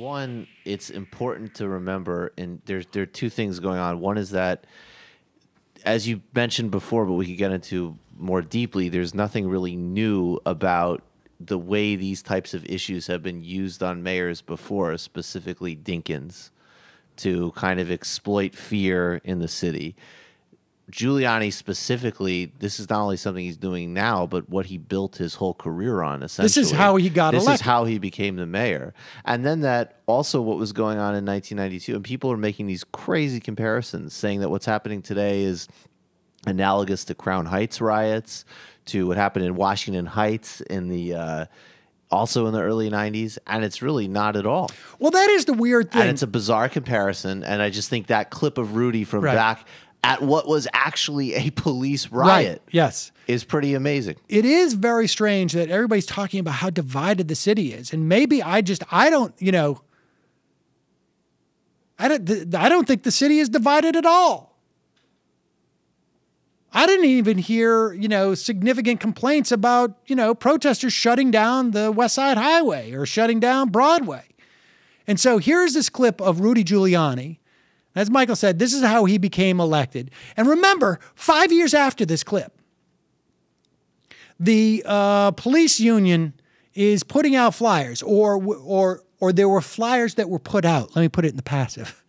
One, it's important to remember, and there are two things going on. One is that, as you mentioned before, but we could get into more deeply, there's nothing really new about the way these types of issues have been used on mayors before, specifically Dinkins, to kind of exploit fear in the city. Giuliani specifically, this is not only something he's doing now, but what he built his whole career on, essentially. This is how he got elected. This is how he became the mayor. And then that also what was going on in 1992, and people are making these crazy comparisons, saying that what's happening today is analogous to Crown Heights riots, to what happened in Washington Heights in the also in the early 90s, and it's really not at all. Well, that is the weird thing. And it's a bizarre comparison, and I just think that clip of Rudy from back at what was actually a police riot is pretty amazing. It is very strange that everybody's talking about how divided the city is. And maybe I don't think the city is divided at all. I didn't even hear, significant complaints about, protesters shutting down the West Side Highway or shutting down Broadway. And so here's this clip of Rudy Giuliani. As Michael said, this is how he became elected. And remember, 5 years after this clip, the police union is putting out flyers, or there were flyers that were put out. Let me put it in the passive.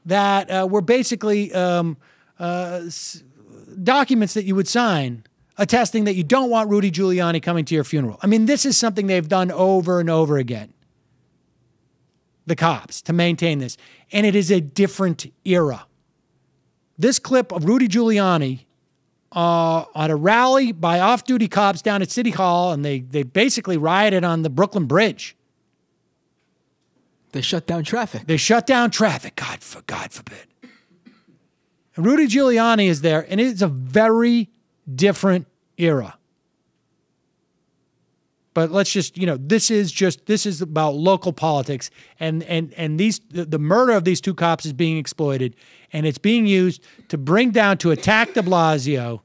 That were basically documents that you would sign attesting that you don't want Rudy Giuliani coming to your funeral. I mean, this is something they've done over and over again, the cops, to maintain this. And it is a different era. This clip of Rudy Giuliani at a rally by off-duty cops down at City Hall, and they basically rioted on the Brooklyn Bridge. They shut down traffic. They shut down traffic, God forbid. And Rudy Giuliani is there, and it's a very different era. But let's just, this is about local politics, and the murder of these two cops is being exploited, and it's being used to attack de Blasio,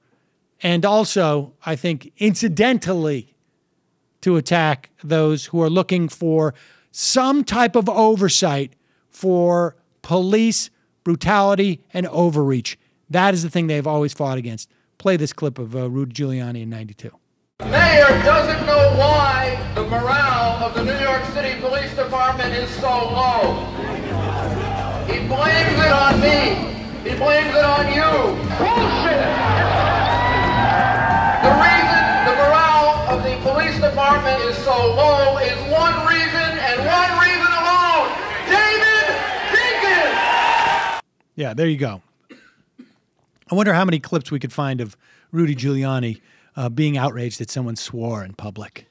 and also, I think, incidentally, to attack those who are looking for some type of oversight for police brutality and overreach. That is the thing they've always fought against. Play this clip of Rudy Giuliani in '92. The mayor doesn't know why the morale of the New York City Police Department is so low. He blames it on me. He blames it on you. Bullshit! The reason the morale of the police department is so low is one reason and one reason alone. David Dinkins! Yeah, there you go. I wonder how many clips we could find of Rudy Giuliani being outraged that someone swore in public.